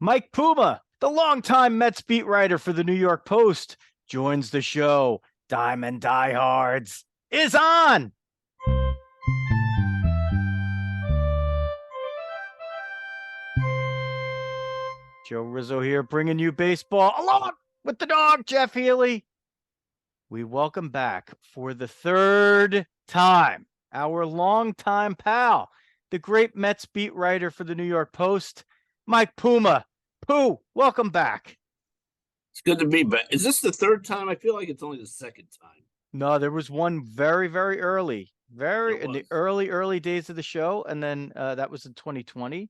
Mike Puma, the longtime Mets beat writer for the New York Post, joins the show. Diamond Diehards is on. Joe Rizzo here, bringing you baseball along with the dog, Jeff Healy. We welcome back for the third time our longtime pal, the great Mets beat writer for the New York Post, Mike Puma. Pooh, welcome back. It's good to be back. Is this the third time? I feel like it's only the second time. No, there was one very, very early, in the early days of the show, and then that was in 2020.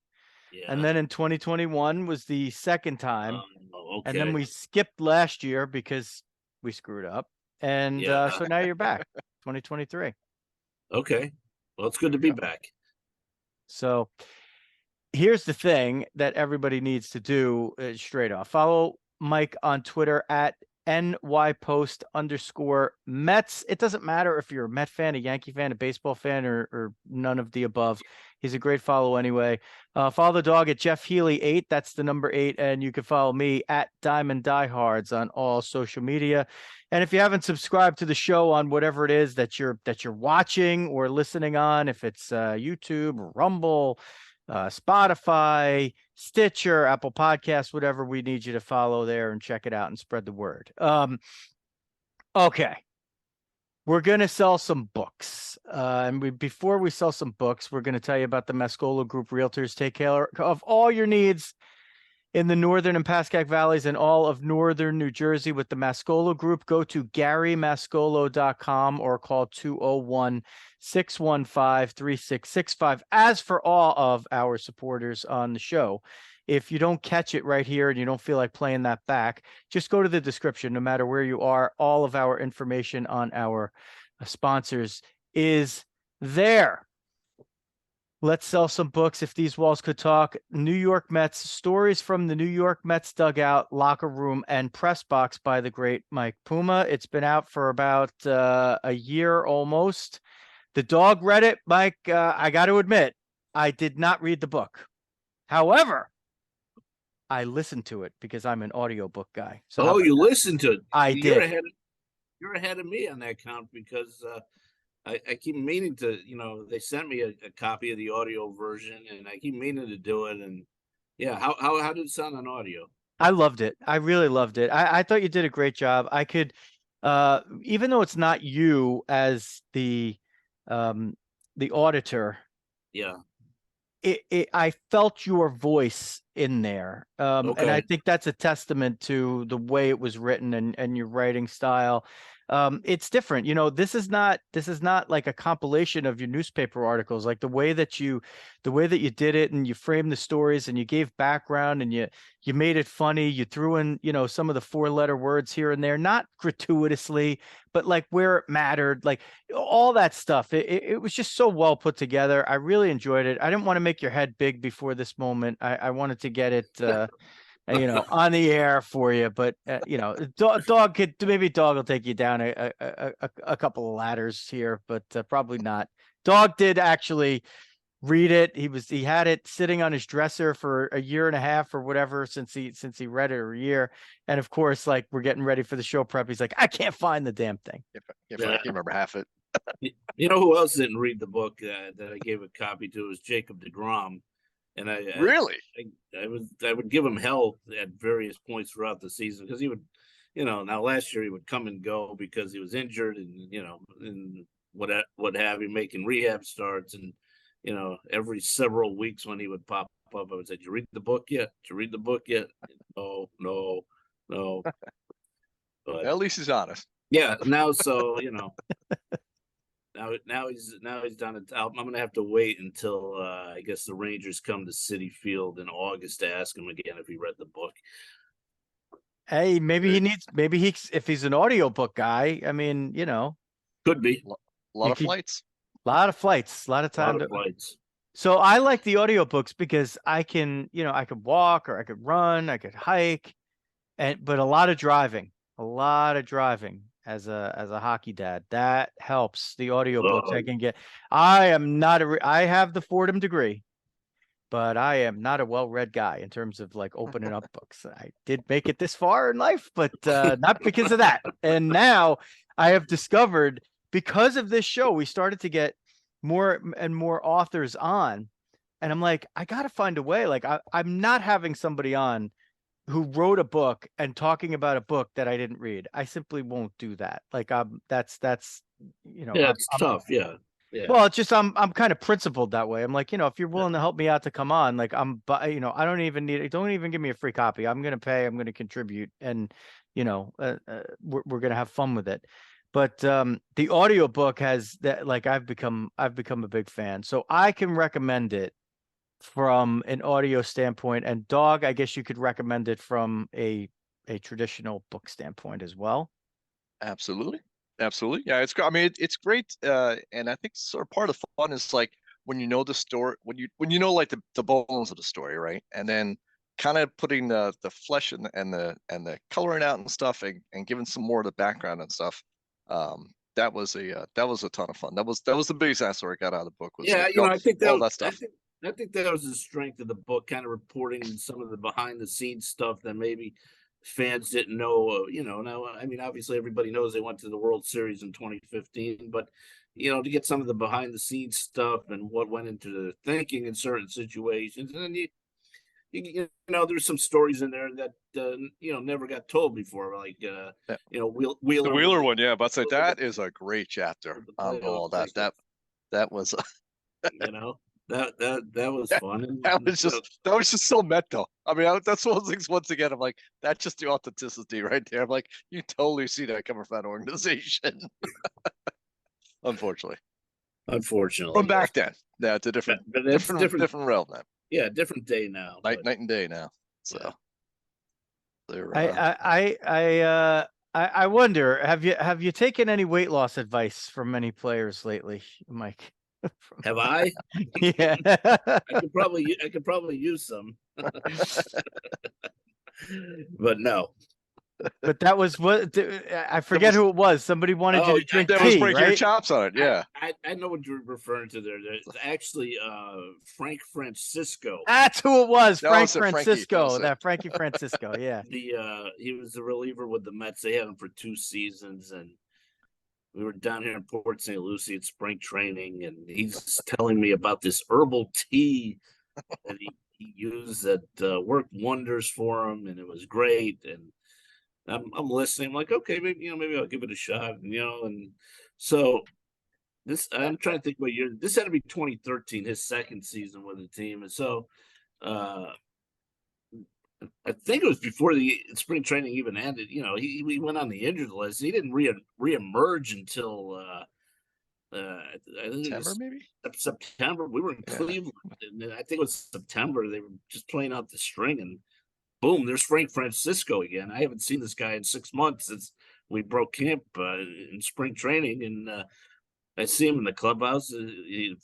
Yeah. And then in 2021 was the second time. Okay. And then we skipped last year because we screwed up. And so now you're back, 2023. Okay. Well, it's good to be back. So here's the thing that everybody needs to do straight off. Follow Mike on Twitter at NYPost_Mets. It doesn't matter if you're a Met fan, a Yankee fan, a baseball fan, or none of the above. He's a great follow anyway. Follow the dog at Jeff Healy 8. That's the number 8. And you can follow me at Diamond Diehards on all social media. And if you haven't subscribed to the show on whatever it is that you're watching or listening on, if it's YouTube, Rumble, Spotify, Stitcher, Apple Podcasts, whatever, we need you to follow there and check it out and spread the word. Okay. We're going to sell some books. And before we sell some books, we're going to tell you about the Mascolo Group Realtors. Take care of all your needs in the Northern and Pascack Valleys and all of Northern New Jersey with the Mascolo Group. Go to GaryMascolo.com or call 201-615-3665. As for all of our supporters on the show, if you don't catch it right here and you don't feel like playing that back, just go to the description. No matter where you are, all of our information on our sponsors is there. Let's sell some books. If These Walls Could Talk. New York Mets, stories from the New York Mets dugout, locker room, and press box by the great Mike Puma. It's been out for about a year almost. The dog read it. Mike, I got to admit, I did not read the book. However, I listened to it because I'm an audiobook guy. So you listened to it? I did. You're ahead of me on that count because I keep meaning to, they sent me a copy of the audio version and I keep meaning to do it. And yeah, how did it sound on audio? I loved it. I really loved it. I thought you did a great job. I could, even though it's not you as the auditor. Yeah. I felt your voice in there. Okay. And I think that's a testament to the way it was written and your writing style. It's different. This is not like a compilation of your newspaper articles. Like the way that you did it and you framed the stories and you gave background and you made it funny. You threw in, some of the 4-letter words here and there, not gratuitously, but like where it mattered, like all that stuff. It was just so well put together. I really enjoyed it. I didn't want to make your head big before this moment. I wanted to get it, on the air for you, but dog will take you down a couple of ladders here, but probably not. Dog did actually read it. He had it sitting on his dresser for a year and a half or whatever since he read it a year. And of course, like we're getting ready for the show prep, he's like, I can't find the damn thing. I can't remember half it. You know who else didn't read the book that I gave a copy to was Jacob deGrom. And I would give him hell at various points throughout the season because he would, now last year he would come and go because he was injured and, and what have you, making rehab starts. And, every several weeks when he would pop up, I would say, did you read the book yet? Did you read the book yet? No. But, at least he's honest. Yeah. Now, so, Now he's done it. I'm gonna have to wait until I guess the Rangers come to Citi Field in August to ask him again if he read the book. Hey, if he's an audiobook guy, I mean, could be a lot of flights, a lot of time. So I like the audiobooks because I can, I could walk or I could run, I could hike, but a lot of driving. As a hockey dad, that helps. The audiobooks I can get. I have the Fordham degree, but I am not a well-read guy in terms of like opening up books. I did make it this far in life, but not because of that. And now I have discovered, because of this show, we started to get more and more authors on. And I'm like, I got to find a way. Like I'm not having somebody on who wrote a book and talking about a book that I didn't read. I simply won't do that. Like that's Yeah, it's tough. Yeah. Yeah. well, it's just I'm kind of principled that way. I'm like, if you're willing to help me out to come on, like I don't even give me a free copy. I'm gonna pay. I'm gonna contribute, and we're gonna have fun with it. But the audiobook has that. Like I've become a big fan, so I can recommend it from an audio standpoint. And Dawg, I guess you could recommend it from a traditional book standpoint as well. Absolutely. Absolutely. Yeah, it's great. I mean, it's great. And I think sort of part of the fun is like when you know the story, when you know like the bones of the story, right? And then kind of putting the flesh and the coloring out and stuff, and giving some more of the background and stuff. That was a ton of fun. That was the biggest answer I got out of the book, was Yeah, like, I think all that stuff. I think that was the strength of the book, kind of reporting some of the behind the scenes stuff that maybe fans didn't know. Now, I mean, obviously everybody knows they went to the World Series in 2015, but to get some of the behind the scenes stuff and what went into the thinking in certain situations. And then there's some stories in there that never got told before, like Yeah. Wheeler. The Wheeler one, yeah, but I'd say that is a great chapter on all that. That was that was fun. And, that was just so mental. I mean, that's one of the things. Once again, I'm like, that's just the authenticity right there. I'm like, you totally see that coming from that organization. Unfortunately, from back then, yeah, it's a different realm now. Yeah, different day now. Night and day now. So, I wonder, have you taken any weight loss advice from any players lately, Mike? Have I? Yeah. I could probably use some. But no. But that was what I forget who it was. Somebody wanted you to drink that tea, was breaking right? your chops on it. Yeah. I know what you're referring to there. It's actually Frank Francisco. That's who it was. Frank Francisco. That Frankie Francisco. Yeah. He was the reliever with the Mets. They had him for 2 seasons, and we were down here in Port St. Lucie at spring training, and he's telling me about this herbal tea that he used that worked wonders for him, and it was great. And I'm listening. I'm like, okay, maybe I'll give it a shot. And so I'm trying to think what year. This had to be 2013, his second season with the team. And so I think it was before the spring training even ended. He went on the injured list. He didn't reemerge until I think September, maybe September. We were in Cleveland, and I think it was September. They were just playing out the string, and boom, there's Frank Francisco again. I haven't seen this guy in 6 months since we broke camp in spring training, and I see him in the clubhouse.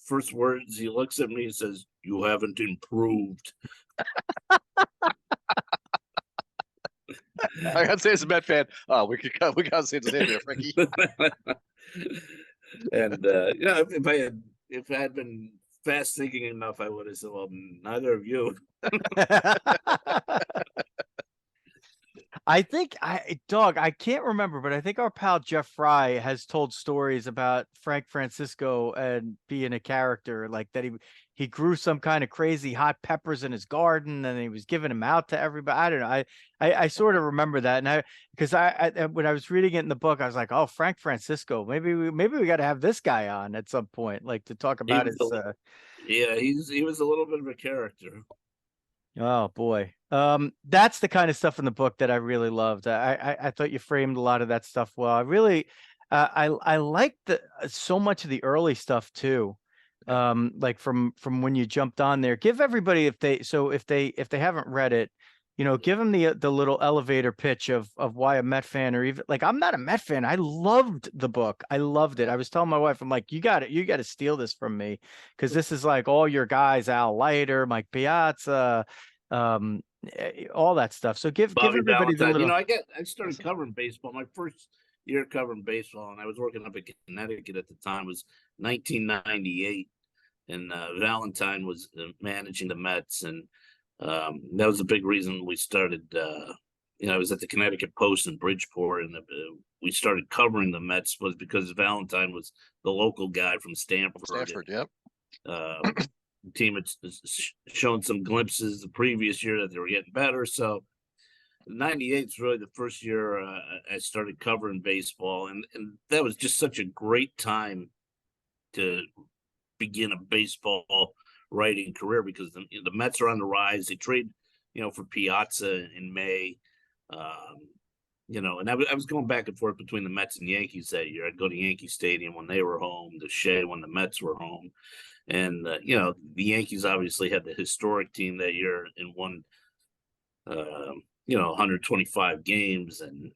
First words, he looks at me and says, "You haven't improved." I gotta say, as a Met fan, we gotta say the same there, Frankie. And if I had been fast thinking enough, I would have said, "Well, neither of you." I think Dawg, I can't remember, but I think our pal Jeff Fry has told stories about Frank Francisco and being a character, like that he grew some kind of crazy hot peppers in his garden and he was giving them out to everybody. I don't know. I sort of remember that. And because when I was reading it in the book, I was like, oh, Frank Francisco, maybe we got to have this guy on at some point, like to talk about his. He was a little bit of a character. Oh boy. That's the kind of stuff in the book that I really loved. I thought you framed a lot of that stuff well. I really I liked so much of the early stuff too. Like from when you jumped on there. Give everybody, if they haven't read it, give them the little elevator pitch of why a Met fan, or even like, I'm not a Met fan. I loved the book. I loved it. I was telling my wife, I'm like, you got to steal this from me, because this is like all your guys, Al Leiter, Mike Piazza, all that stuff. So give everybody the little. I started covering baseball. My first year covering baseball, and I was working up in Connecticut at the time, was 1998. and Valentine was managing the Mets, and that was a big reason we started. I was at the Connecticut Post in Bridgeport, and we started covering the Mets was because Valentine was the local guy from Stanford. Stanford, yep. The team had shown some glimpses the previous year that they were getting better. So '98 is really the first year I started covering baseball, and that was just such a great time to begin a baseball writing career because the Mets are on the rise. They trade, for Piazza in May. And I was going back and forth between the Mets and Yankees that year. I'd go to Yankee Stadium when they were home, the Shea when the Mets were home. And, the Yankees obviously had the historic team that year and won, 125 games and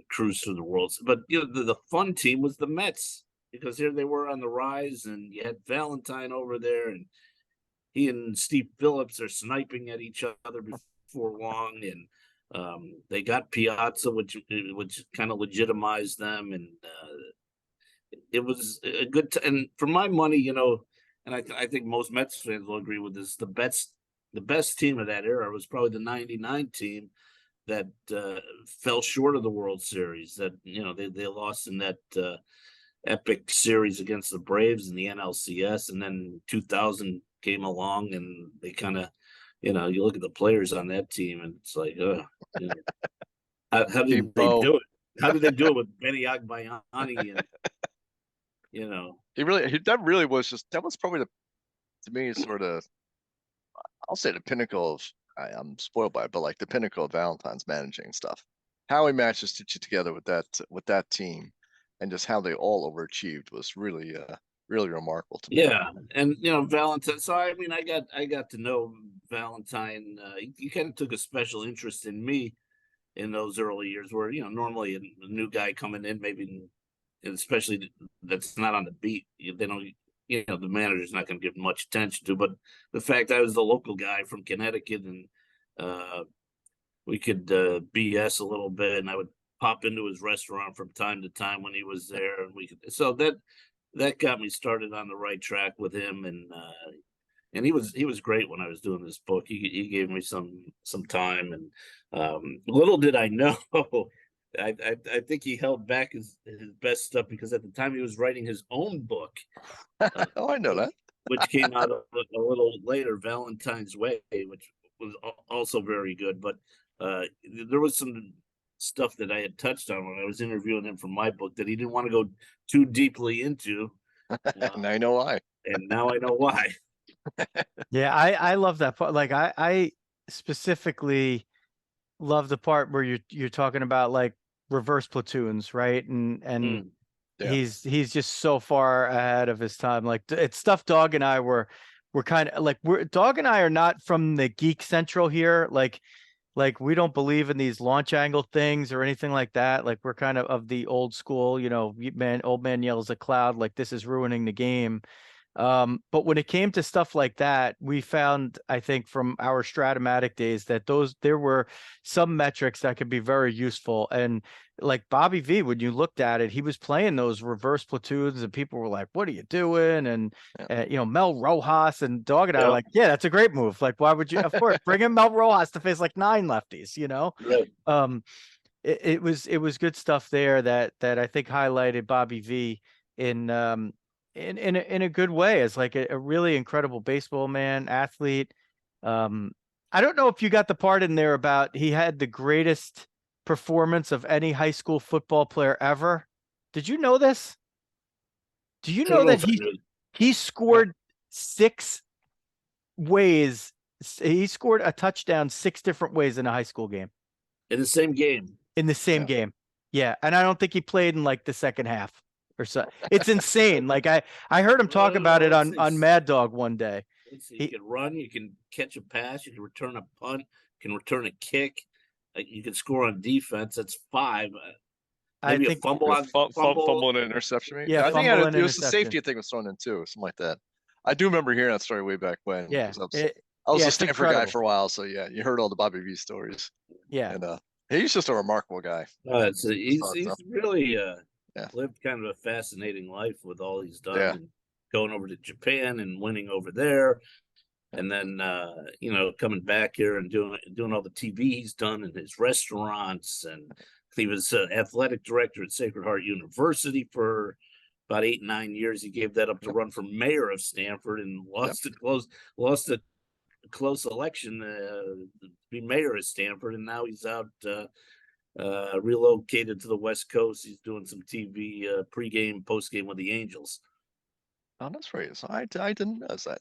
cruised through the world. But, the fun team was the Mets because here they were on the rise, and you had Valentine over there, and he and Steve Phillips are sniping at each other before long. And they got Piazza, which kind of legitimized them. And it was a good and for my money, and I think most Mets fans will agree with this. The best team of that era was probably the '99 team that fell short of the World Series. That they lost in that epic series against the Braves in the NLCS, and then 2000 came along, and they kind of, you look at the players on that team, and it's like, how did they do it? How did they do it with Benny Agbayani and? That was probably to me, sort of, I'll say the pinnacle of, I'm spoiled by it, but like the pinnacle of Valentine's managing stuff. How he managed to stitch it together with that team, and just how they all overachieved was really, really remarkable to me. Yeah, and Valentine. So I mean, I got to know Valentine. He kind of took a special interest in me in those early years, where normally a new guy coming in, maybe, especially that's not on the beat, they don't. The manager's not going to give much attention to. But the fact I was the local guy from Connecticut, and we could BS a little bit, and I would pop into his restaurant from time to time when he was there, and so that got me started on the right track with him. And he was great when I was doing this book. He gave me some time, and little did I know, I think he held back his best stuff because at the time he was writing his own book. Oh, I know that. Which came out a little later, Valentine's Way, which was also very good. But there was some stuff that I had touched on when I was interviewing him for my book that he didn't want to go too deeply into. Now I know why. And now I know why. Yeah, I love that part. Like I specifically love the part where you're talking about like reverse platoons, right? And Yeah. he's just so far ahead of his time. Like it's stuff Dawg and I were kind of like, Dawg and I are not from the Geek Central here. Like we don't believe in these launch angle things or anything like that. Like we're kind of the old school, old man yells at cloud, like this is ruining the game. But when it came to stuff like that, we found, I think, from our Stratomatic days that there were some metrics that could be very useful. And like Bobby V, when you looked at it, he was playing those reverse platoons, and people were like, "What are you doing?" And Mel Rojas and Dawg and I are like, "Yeah, that's a great move. Like, why would you? Of course, bring in Mel Rojas to face like 9 lefties." Right. It was good stuff there that I think highlighted Bobby V in a good way as like a really incredible baseball man, athlete. I don't know if you got the part in there about he had the greatest performance of any high school football player ever. Did you know this? Do you know that he scored 6 ways? He scored a touchdown 6 different ways in a high school game. In the same game. Game. Yeah. And I don't think he played in like the second half or so. It's insane. Like I heard him talk about it on Mad Dog one day. You can run, you can catch a pass, you can return a punt, you can return a kick, you can score on defense. That's 5. Maybe I think a fumble and interception. Yeah, I think it was the safety thing was thrown in too, something like that. I do remember hearing that story way back when. Yeah, I was a Stanford guy for a while, so yeah, you heard all the Bobby V stories. Yeah, and he's just a remarkable guy. He's really lived kind of a fascinating life with all he's done. Yeah. going over to Japan and winning over there. And then, coming back here and doing all the TV he's done in his restaurants. And he was athletic director at Sacred Heart University for about 8-9 years. He gave that up to run for mayor of Stanford and lost a close election to be mayor of Stanford. And now he's out, relocated to the West Coast. He's doing some TV pregame, postgame with the Angels. Oh, that's right. So I didn't know that.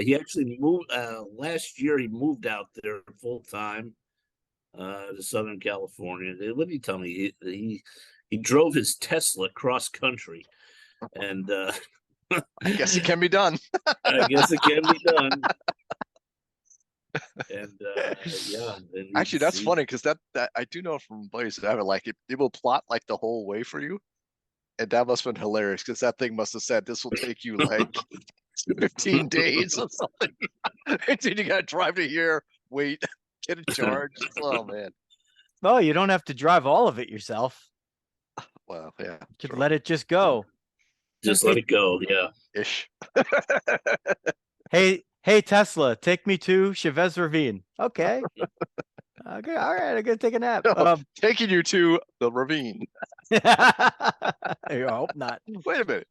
He actually moved last year. He moved out there full time to Southern California. What did he tell me? He drove his Tesla cross country, and I guess it can be done. I guess it can be done. And actually, that's funny because that I do know from buddies that have it. Like it will plot like the whole way for you, and that must have been hilarious because that thing must have said this will take you like 15 days or something. And then you gotta drive to here, wait, get a charge. Oh man. Well, you don't have to drive all of it yourself. Well, yeah. You could let it just go. Just let it go, yeah. Ish. Hey, Tesla, take me to Chavez Ravine. Okay. Okay, all right, I'm gonna take a nap. No, taking you to the ravine. I hope not. Wait a minute.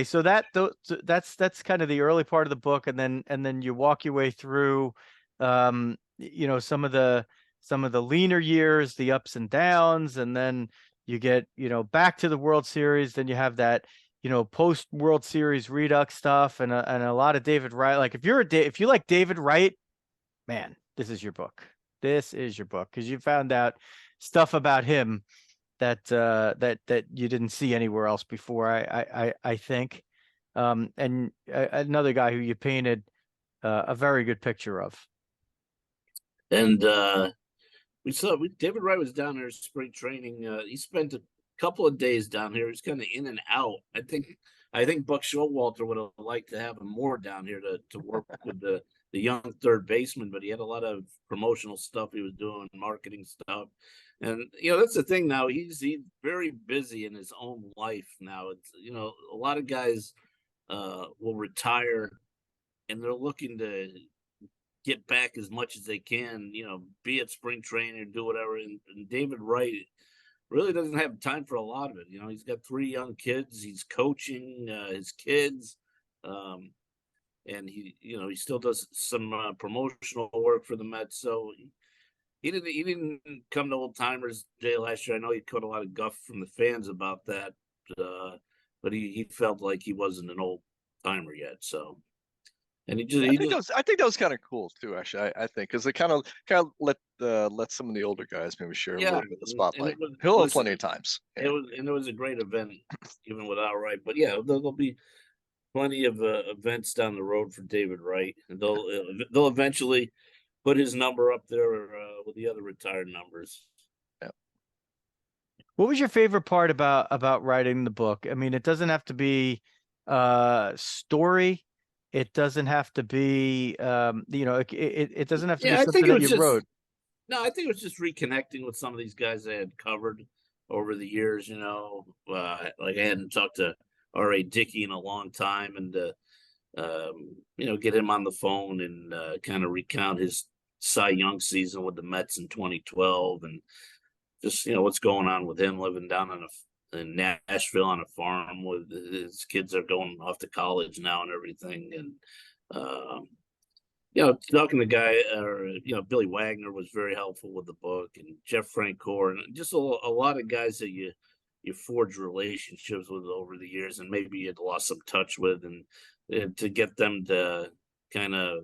So that's kind of the early part of the book, and then you walk your way through some of the leaner years, the ups and downs, and then you get back to the World Series. Then you have that post World Series redux stuff, and a lot of David Wright. Like if you like David Wright, man, this is your book. This is your book because you found out stuff about him that you didn't see anywhere else before. I think, and another guy who you painted a very good picture of. And David Wright was down there spring training. He spent a couple of days down here. He's kind of in and out. I think Buck Showalter would have liked to have him more down here to work with the young third baseman, but he had a lot of promotional stuff he was doing, marketing stuff. And that's the thing now. He's very busy in his own life now. It's a lot of guys will retire and they're looking to get back as much as they can, be at spring training or do whatever. And David Wright really doesn't have time for a lot of it. He's got 3 young kids. He's coaching his kids. And he still does some promotional work for the Mets. So he didn't come to Old Timers Day last year. I know he caught a lot of guff from the fans about that, but he felt like he wasn't an old timer yet. So, and I think that was kind of cool too. Actually, I think because it kind of let some of the older guys maybe share a little bit of the spotlight. He'll have plenty of times. Yeah. It was a great event even without Wright. But yeah, there'll be plenty of events down the road for David Wright, and they'll eventually put his number up there with the other retired numbers. Yeah. What was your favorite part about writing the book? I mean, it doesn't have to be story. It doesn't have to be it doesn't have to be something that you wrote. No, I think it was just reconnecting with some of these guys I had covered over the years. Like I hadn't talked to R.A. Dickey in a long time, and get him on the phone and kind of recount his Cy Young season with the Mets in 2012, and just what's going on with him living down in Nashville on a farm with his kids are going off to college now and everything, and talking to guy Billy Wagner was very helpful with the book, and Jeff Francoeur, and just a lot of guys that you forge relationships with over the years, and maybe you'd lost some touch with, and to get them to kind of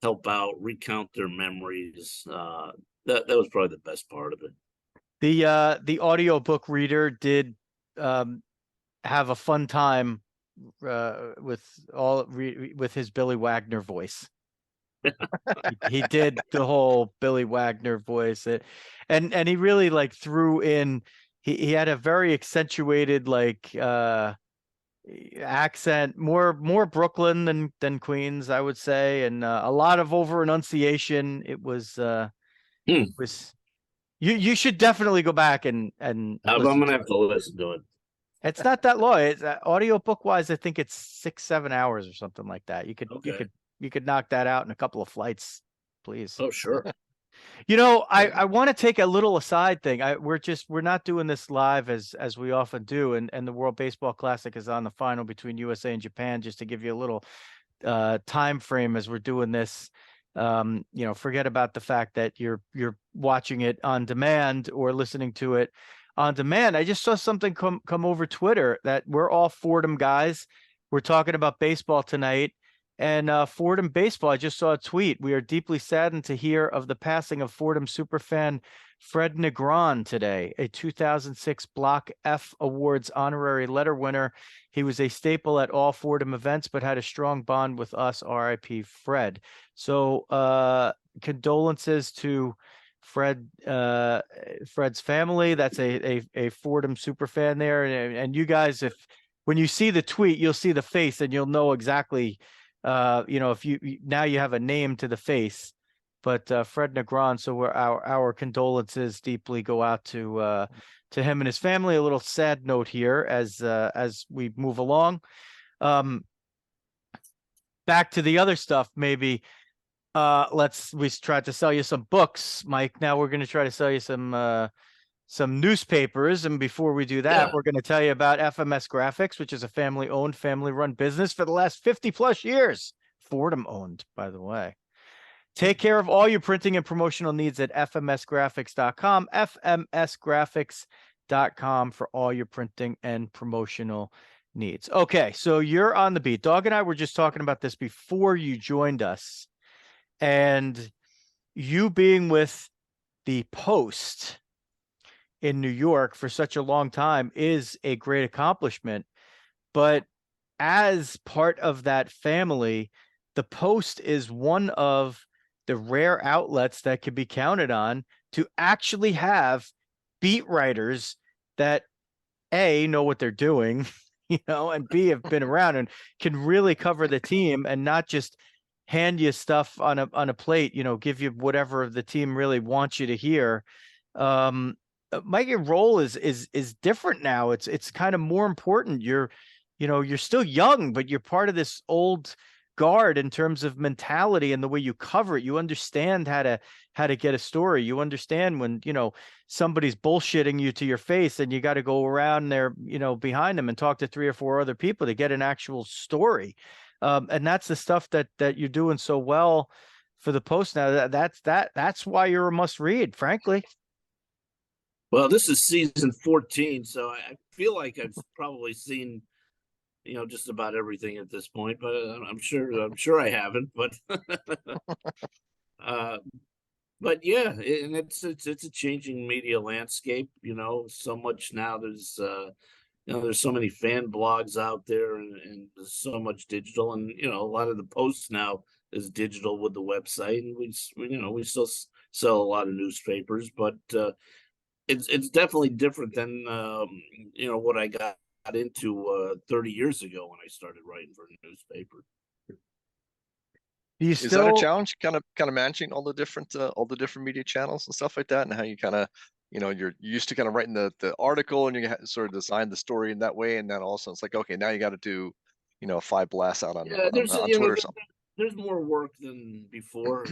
help out, recount their memories. That was probably the best part of it. The audiobook reader did have a fun time with his Billy Wagner voice. he did the whole Billy Wagner voice, and he really threw in. He had a very accentuated accent, more Brooklyn than Queens, I would say, and a lot of over enunciation. It was you should definitely go back and I'm gonna have to listen to it. It's not that long. It's audio book wise, I think it's 6-7 hours or something like that. Okay. You could knock that out in a couple of flights, please. Oh, sure. I want to take a little aside thing. We're not doing this live as we often do, and the World Baseball Classic is on the final between USA and Japan, just to give you a little time frame as we're doing this. Forget about the fact that you're watching it on demand or listening to it on demand. I just saw something come over Twitter that we're all Fordham guys. We're talking about baseball tonight. And Fordham baseball, I just saw a tweet. We are deeply saddened to hear of the passing of Fordham superfan Fred Negron today, a 2006 Block F Awards honorary letter winner. He was a staple at all Fordham events, but had a strong bond with us. R.I.P. Fred. So condolences to Fred's family. That's a Fordham superfan there. And you guys, when you see the tweet, you'll see the face and you'll know exactly. If you now you have a name to the face, but Fred Negron. So our condolences deeply go out to him and his family. A little sad note here as we move along. Back to the other stuff, maybe. We tried to sell you some books, Mike. Now we're going to try to sell you some newspapers. And before we do that, we're going to tell you about FMS Graphics, which is a family-owned, family-run business for the last 50 plus years. Fordham owned, by the way. Take care of all your printing and promotional needs at fmsgraphics.com, fmsgraphics.com for all your printing and promotional needs. Okay, so you're on the beat. Dawg and I were just talking about this before you joined us. And you being with the Post in New York for such a long time is a great accomplishment. But as part of that family, the Post is one of the rare outlets that can be counted on to actually have beat writers that A, know what they're doing, and B, have been around and can really cover the team and not just hand you stuff on a plate, give you whatever the team really wants you to hear. Mike, your role is different now. It's kind of more important. You're still young, but you're part of this old guard in terms of mentality and the way you cover it. You understand how to get a story. You understand when, somebody's bullshitting you to your face and you got to go around there, behind them and talk to 3 or 4 other people to get an actual story. And that's the stuff that you're doing so well for the Post now. That's why you're a must read, frankly. Well, this is season 14, so I feel like I've probably seen, just about everything at this point. But I'm sure I haven't. But but yeah, and it's a changing media landscape. So much now. There's there's so many fan blogs out there, and there's so much digital, and a lot of the Posts now is digital with the website, and we still sell a lot of newspapers, but it's definitely different than what I got into 30 years ago when I started writing for a newspaper. Is that a challenge, kind of managing all the different media channels and stuff like that, and how you kind of you're used to kind of writing the article and you sort of design the story in that way, and then also it's like, okay, now you got to do 5 blasts out on Twitter or something. There's more work than before.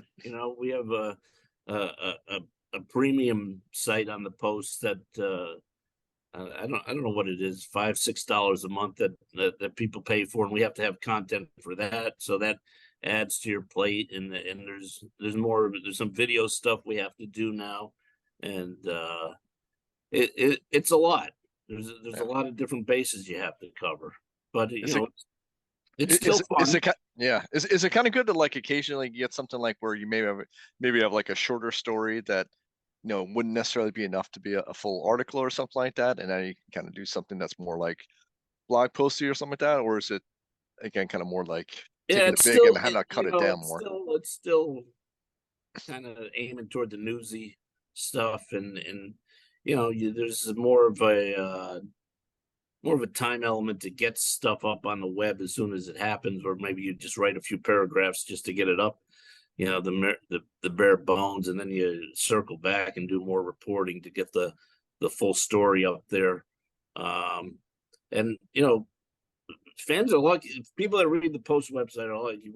We have a premium site on the Post that I don't know what it is, $5-6 a month that people pay for, and we have to have content for that, so that adds to your plate, and there's some video stuff we have to do now, and it's a lot. There's a lot of different bases you have to cover, but it's still fun. Is it kind of good to like occasionally get something like where you maybe have like a shorter story that wouldn't necessarily be enough to be a full article or something like that, and then you can kind of do something that's more like blog posty or something like that, or is it again kind of more like taking it big and how to cut it down more? It's still kind of aiming toward the newsy stuff, and there's more of a time element to get stuff up on the web as soon as it happens, or maybe you just write a few paragraphs just to get it up, the bare bones, and then you circle back and do more reporting to get the full story up there. And fans are lucky. People that read the Post website are lucky.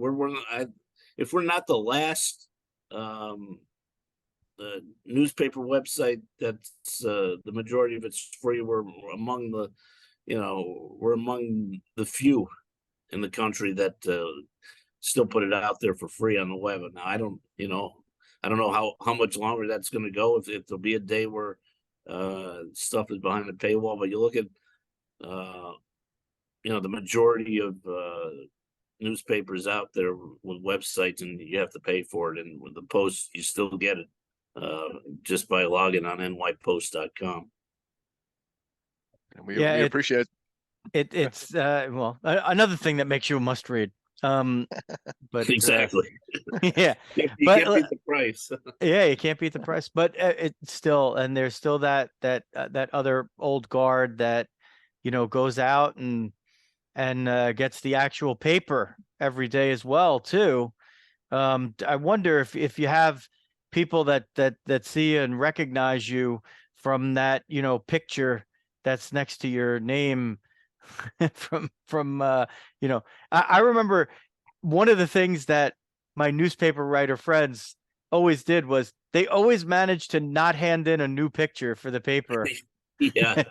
If we're not the last the newspaper website that's the majority of it's free, we're among the few in the country that still put it out there for free on the web. And now I don't know how much longer that's going to go. If there'll be a day where stuff is behind the paywall, but you look at the majority of newspapers out there with websites, and you have to pay for it. And with the Post, you still get it just by logging on nypost.com. And we appreciate it. It's well, another thing that makes you a must read. But exactly. Yeah, you can't beat the price. Yeah, you can't beat the price, but it's still, and there's still that other old guard that goes out and gets the actual paper every day as well too. I wonder if you have people that see you and recognize you from that picture that's next to your name from I remember one of the things that my newspaper writer friends always did was they always managed to not hand in a new picture for the paper. Yeah.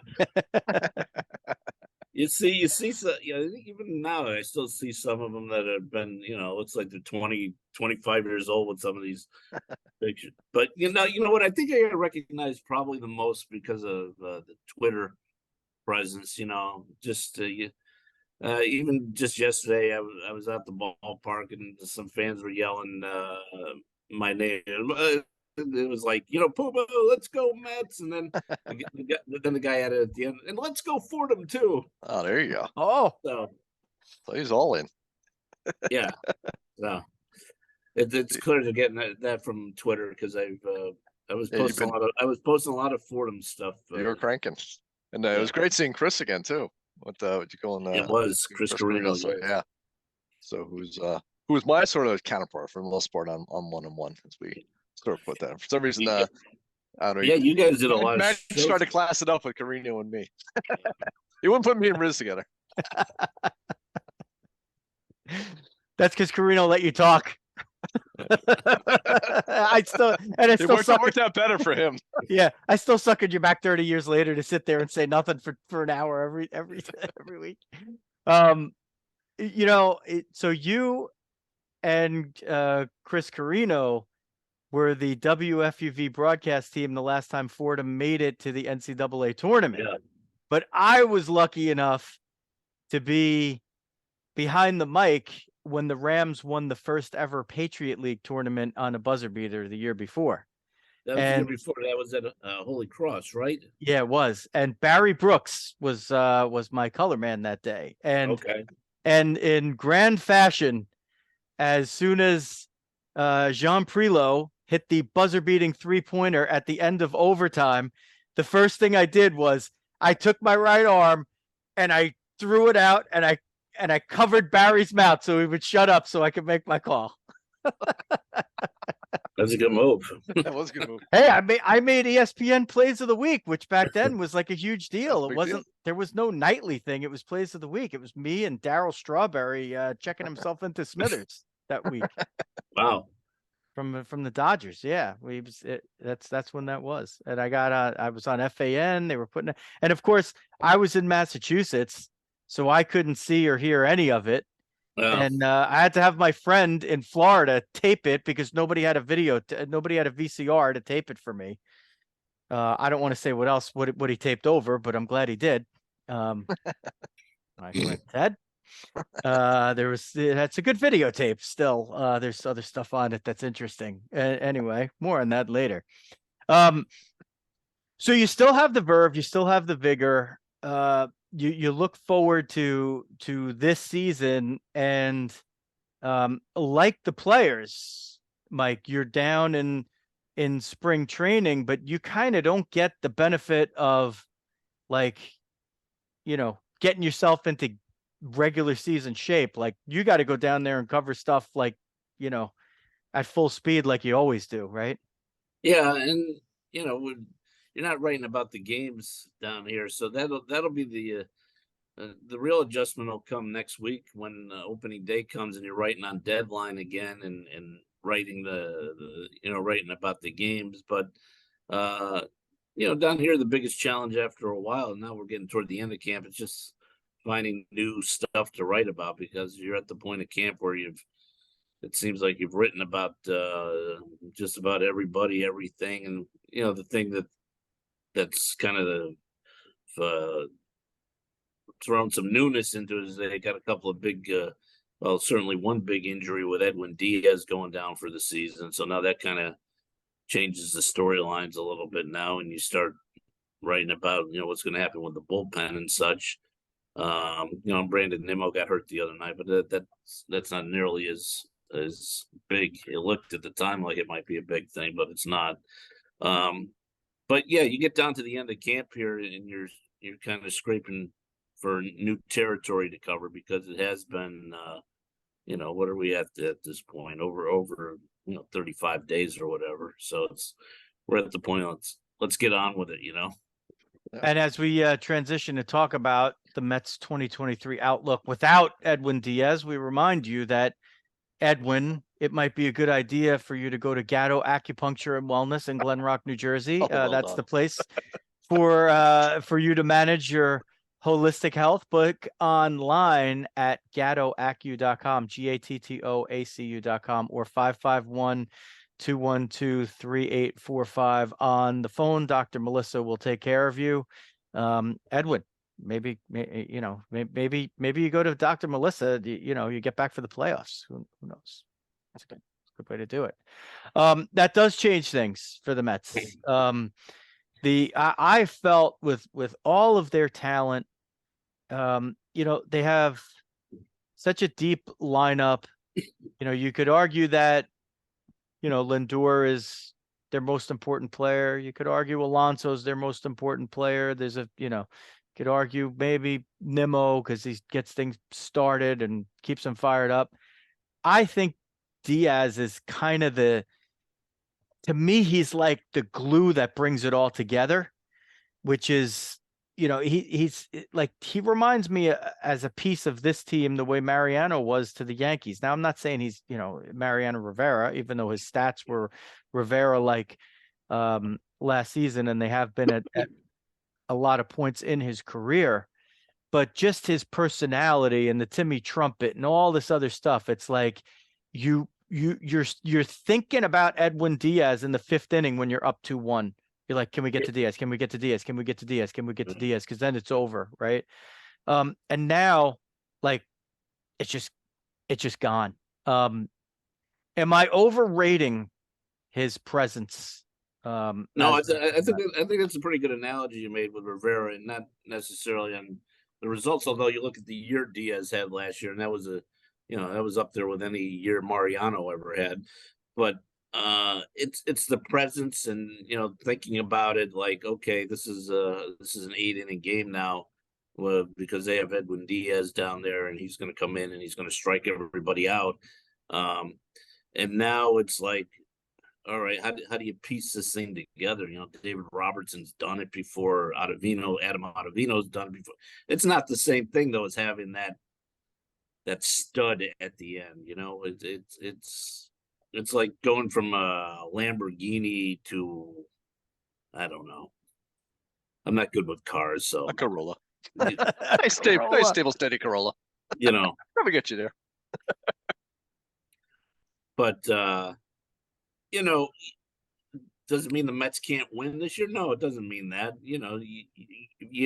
You see, so, even now I still see some of them that have been, looks like they're 20, 25 years old with some of these pictures. But you know what? I think I recognize probably the most because of the Twitter presence. Just even just yesterday, I was at the ballpark and some fans were yelling my name. It was like, Puma, let's go Mets, and then the guy added at the end, and let's go Fordham too. Oh, there you go. Oh, so he's all in. Yeah, so it's clear to get that from Twitter because I was posting a lot of Fordham stuff. You were cranking, and it was great seeing Chris again too. What you calling? It was Chris Carino. So, yeah. So who's my sort of counterpart for the most part on 1-on-1 as we sort of put that. For some reason, I don't know. Yeah, you guys did a lot of shows. Started to class it up with Carino and me. You wouldn't put me and Riz together. That's because Carino let you talk. It worked out better for him. Yeah, I still suckered you back 30 years later to sit there and say nothing for an hour every week. So you and Chris Carino were the WFUV broadcast team the last time Fordham made it to the NCAA tournament. Yeah. But I was lucky enough to be behind the mic when the Rams won the first ever Patriot League tournament on a buzzer beater the year before. That was the year before. That was at Holy Cross, right? Yeah, it was. And Barry Brooks was my color man that day. And in grand fashion, as soon as Jean Prelot hit the buzzer beating 3-pointer at the end of overtime, the first thing I did was I took my right arm and I threw it out and I covered Barry's mouth so he would shut up so I could make my call. That's a good move. That was a good move. Hey, I made ESPN Plays of the Week, which back then was like a huge deal. There was no nightly thing. It was Plays of the Week. It was me and Darryl Strawberry checking himself into Smithers that week. Wow. From the Dodgers. Yeah. That's when that was. And I was on FAN. They were putting it, and of course I was in Massachusetts, so I couldn't see or hear any of it. Wow. And I had to have my friend in Florida tape it because nobody had a VCR to tape it for me. I don't want to say what he taped over, but I'm glad he did. My friend Ted. That's a good videotape still. There's other stuff on it that's interesting. Anyway, more on that later. So you still have the verve, you still have the vigor. You look forward to this season, and like the players, Mike, you're down in spring training, but you kind of don't get the benefit of getting yourself into regular season shape. Like you got to go down there and cover stuff at full speed like you always do, right? Yeah, and you're not writing about the games down here, so that'll be The real adjustment will come next week when opening day comes and you're writing on deadline again and writing writing about the games. But down here the biggest challenge after a while, and now we're getting toward the end of camp, it's just finding new stuff to write about, because you're at the point of camp where it seems like you've written about just about everybody, everything, and the thing that's kind of thrown some newness into it is they got a couple of big, certainly one big injury with Edwin Diaz going down for the season. So now that kind of changes the storylines a little bit now, and you start writing about what's going to happen with the bullpen and such. Brandon Nimmo got hurt the other night, but that's not nearly as big. It looked at the time like it might be a big thing, but it's not. But yeah, you get down to the end of camp here, and you're kind of scraping for new territory to cover, because it has been, what are we at this point? Over 35 days or whatever. So we're at the point. Let's get on with it. And as we transition to talk about the Mets 2023 outlook without Edwin Diaz, we remind you that Edwin, it might be a good idea for you to go to Gatto Acupuncture and Wellness in Glen Rock, New Jersey. That's the place for you to manage your holistic health. Book online at gattoacu.com, GATTOACU.com, or 551-212-3845 on the phone. Dr. Melissa will take care of you. Edwin, maybe you go to Dr. Melissa, you get back for the playoffs. Who knows? That's a good way to do it. That does change things for the Mets. I felt with all of their talent, they have such a deep lineup. You could argue that, Lindor is their most important player. You could argue Alonso's their most important player. There's could argue maybe Nimmo because he gets things started and keeps them fired up. I think Diaz is kind of to me, he's like the glue that brings it all together, which is, he reminds me as a piece of this team the way Mariano was to the Yankees. Now, I'm not saying he's, Mariano Rivera, even though his stats were Rivera-like last season, and they have been at a lot of points in his career, but just his personality and the Timmy Trumpet and all this other stuff. It's like you're thinking about Edwin Diaz in the fifth inning when you're up 2-1. You're like, can we get to Diaz? Can we get to Diaz? Can we get to Diaz? Can we get to Diaz? Because then it's over, right? And now, like, it's just gone. Am I overrating his presence? No, I think that's a pretty good analogy you made with Rivera, and not necessarily on the results. Although you look at the year Diaz had last year, and that was that was up there with any year Mariano ever had. But it's the presence, and thinking about it like, okay, this is an 8-inning game now, because they have Edwin Diaz down there, and he's going to come in and he's going to strike everybody out. And now it's like, all right, how do you piece this thing together? David Robertson's done it before. Adam Ottavino's done it before. It's not the same thing though as having that stud at the end. It's like going from a Lamborghini to, I don't know. I'm not good with cars, so a Corolla. Nice stable, steady Corolla. Probably get you there. But does it mean the Mets can't win this year? No, it doesn't mean that. You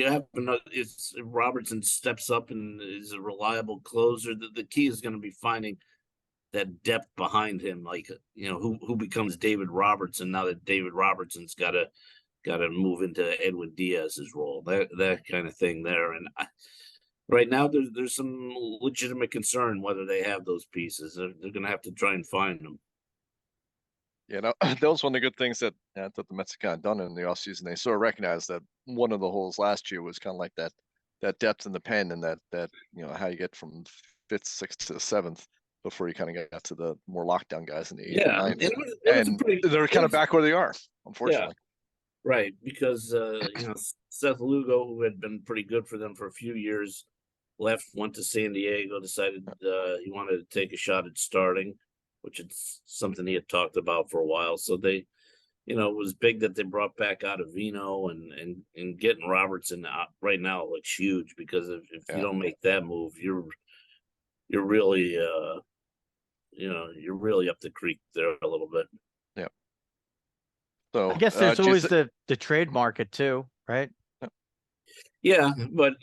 have another. If Robertson steps up and is a reliable closer, the key is going to be finding that depth behind him, like who becomes David Robertson now that David Robertson's got to move into Edwin Diaz's role, that kind of thing there. And right now there's some legitimate concern whether they have those pieces. They're going to have to try and find them. That was one of the good things that the Mets have kind of done in the offseason. They sort of recognized that one of the holes last year was kind of like that depth in the pen, and that how you get from fifth, sixth to the seventh before you kind of got to the more lockdown guys in the eighth and ninth. And they're kind of back where they are, unfortunately. Yeah. Right, because Seth Lugo, who had been pretty good for them for a few years, left, went to San Diego, decided he wanted to take a shot at starting, which is something he had talked about for a while. So they, it was big that they brought back Ottavino and getting Robertson out right now looks huge, because if you don't make that move, you're really you're really up the creek there a little bit. Yeah. So I guess there's always the trade market too, right? Yeah, but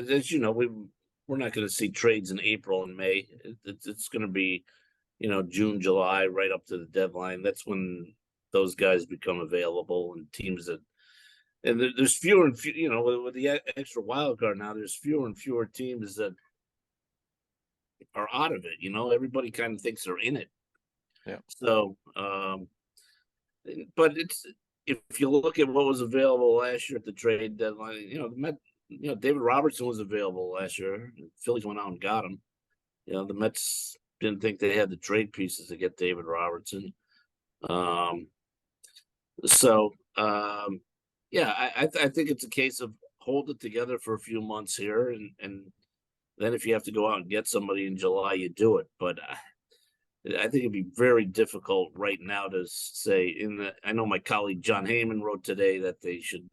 as you know, we're not going to see trades in April and May. It's going to be, June, July, right up to the deadline. That's when those guys become available, and teams and there's fewer and fewer, with the extra wild card now, there's fewer and fewer teams that are out of it. Everybody kind of thinks they're in it. Yeah. So, but if you look at what was available last year at the trade deadline, David Robertson was available last year. The Phillies went out and got him. The Mets didn't think they had the trade pieces to get David Robertson. I think it's a case of hold it together for a few months here, and then if you have to go out and get somebody in July, you do it. But I think it'd be very difficult right now to say. I know my colleague John Heyman wrote today that they should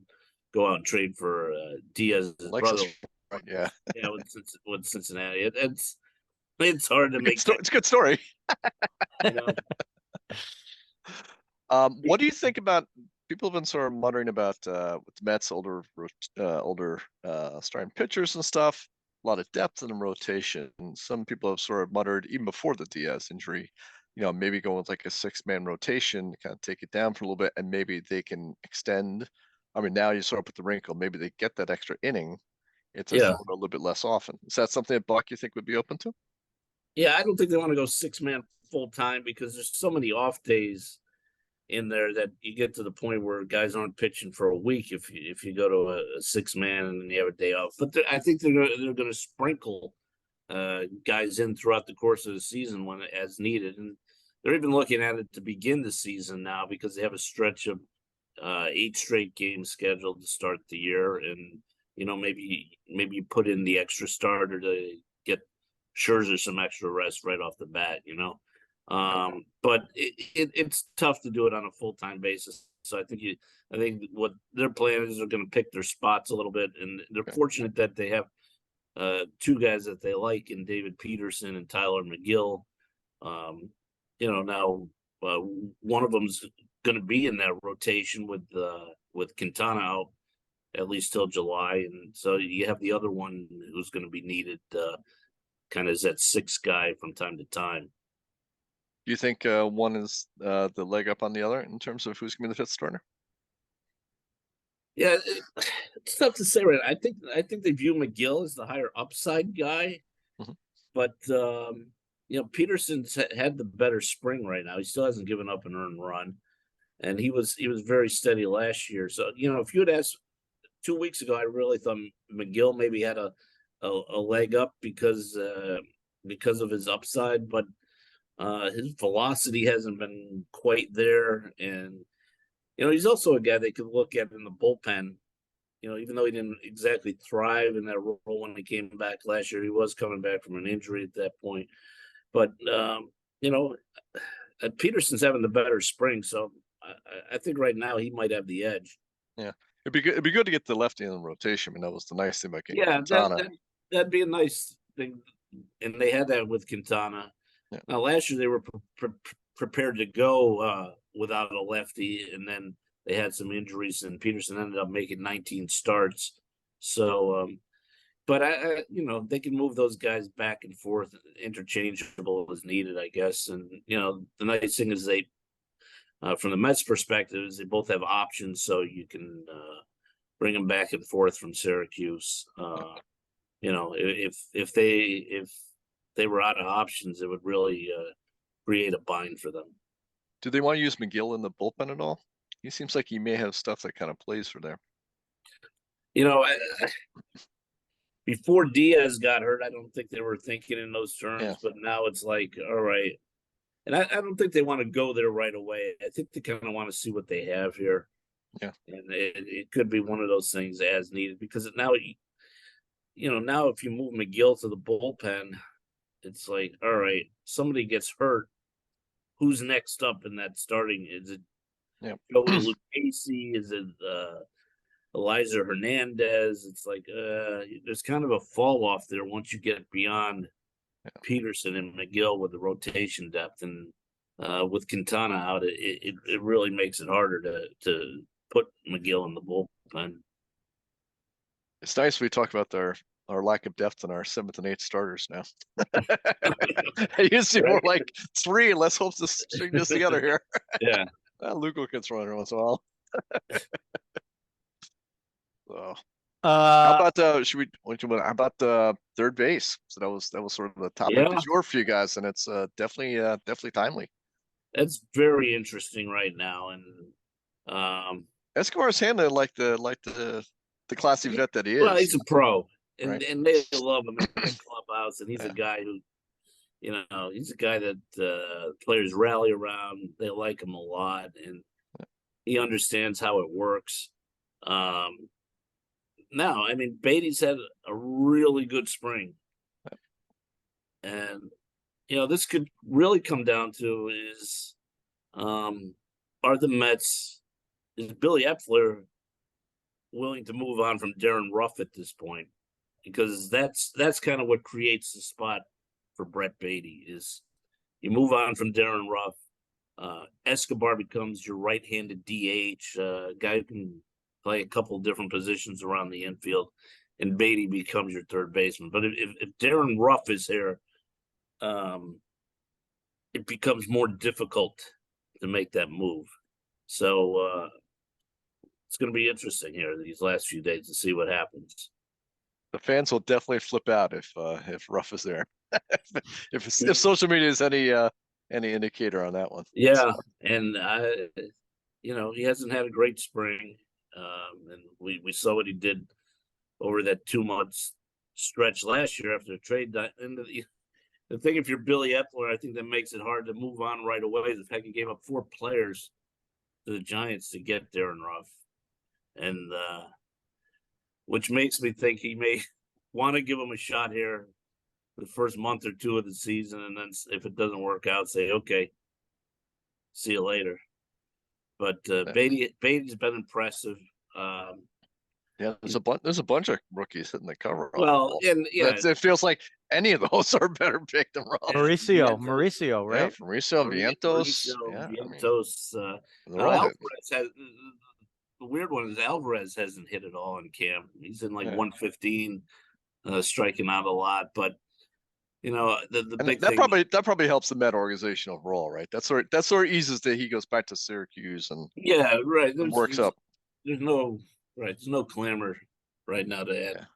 go out and trade for Diaz's brother. Right, yeah, with Cincinnati. It's hard to make. It's a good story. What do you think about? People have been sort of muttering about with the Mets older starting pitchers and stuff. A lot of depth in the rotation. Some people have sort of muttered even before the Diaz injury, maybe going with like a 6-man rotation, kind of take it down for a little bit, and maybe they can extend. I mean, now you sort of put the wrinkle. Maybe they get that extra inning. It's a little bit less often. Is that something that Buck you think would be open to? Yeah, I don't think they want to go 6-man full time, because there's so many off days in there that you get to the point where guys aren't pitching for a week if you go to a 6-man and you have a day off. But I think they're going to sprinkle guys in throughout the course of the season as needed, and they're even looking at it to begin the season now, because they have a stretch of 8 straight games scheduled to start the year, and maybe you put in the extra starter to get Scherzer some extra rest right off the bat. But it's tough to do it on a full-time basis. So I think what their plan is, they're going to pick their spots a little bit, and they're fortunate that they have 2 guys that they like in David Peterson and Tyler McGill. Now one of them's going to be in that rotation with Quintana out at least till July, and so you have the other one who's going to be needed, kind of as that 6th guy from time to time. Do you think one is the leg up on the other in terms of who's going to be the 5th starter? Yeah, it's tough to say, right? I think they view McGill as the higher upside guy, but Peterson's had the better spring right now. He still hasn't given up an earned run, and he was very steady last year. So if you had asked 2 weeks ago, I really thought McGill maybe had a leg up because of his upside, but his velocity hasn't been quite there, and he's also a guy they could look at in the bullpen. Even though he didn't exactly thrive in that role when he came back last year, he was coming back from an injury at that point. But Peterson's having the better spring, so I think right now he might have the edge. Yeah, it'd be good to get the lefty in the rotation. I mean, that was the nice thing about getting Quintana. That'd be a nice thing, and they had that with Quintana. Yeah. Now, last year they were prepared to go without a lefty, and then they had some injuries, and Peterson ended up making 19 starts. So, but they can move those guys back and forth, interchangeable as needed, I guess. And the nice thing is they, from the Mets' perspective, is they both have options, so you can bring them back and forth from Syracuse. If they were out of options, it would really create a bind for them. Do they want to use McGill in the bullpen at all? He seems like he may have stuff that kind of plays for there. Before Diaz got hurt, I don't think they were thinking in those terms, but now it's like, all right. And I don't think they want to go there right away. I think they kind of want to see what they have here. Yeah. And it could be one of those things as needed, because now now if you move McGill to the bullpen, it's like, all right, somebody gets hurt. Who's next up in that starting? Is it Joey Lucchesi? Is it Eliza Hernandez? It's like there's kind of a fall off there once you get beyond Peterson and McGill with the rotation depth, and with Quintana out, it really makes it harder to put McGill in the bullpen. It's nice we talk about our lack of depth in our 7th and 8th starters now. It used to be more like 3. Let's hope to string this together here. Yeah. Lugo gets run every once in a while. So, how about how about the third base? So that was sort of the topic du jour for you guys, and it's definitely timely. That's very interesting right now, and Escobar's handling like the classy vet that he is. Well, he's a pro, and right? and they love him in the clubhouse, and he's a guy who, he's a guy that players rally around. They like him a lot, and he understands how it works. Now, I mean, Beatty's had a really good spring, and this could really come down to is are the Mets, is Billy Epler willing to move on from Darren Ruff at this point? Because that's kind of what creates the spot for Brett Beatty. Is you move on from Darren Ruff, Escobar becomes your right-handed DH, guy who can play a couple of different positions around the infield, and Beatty becomes your third baseman. But if Darren Ruff is here, it becomes more difficult to make that move. So it's going to be interesting here these last few days to see what happens. The fans will definitely flip out if Ruff is there. if social media is any indicator on that one. Yeah, so. And he hasn't had a great spring, and we saw what he did over that 2 months stretch last year after the trade. And the thing, if you're Billy Epler, I think that makes it hard to move on right away. The fact he gave up 4 players to the Giants to get Darren Ruff, and which makes me think he may want to give him a shot here the first month or 2 of the season, and then if it doesn't work out, say, okay, see you later. But Beatty's been impressive. There's a bunch of rookies hitting the cover. Well, and it feels like any of those are better pick than Ruff. Mauricio, right? Yeah, Mauricio, Vientos. Vientos. Alvarez has, the weird one is Alvarez hasn't hit at all in camp. He's in 115, striking out a lot. But the big thing that probably helps the Met organization overall, right? That's where it eases that he goes back to Syracuse and right. Works up. There's no clamor right now to add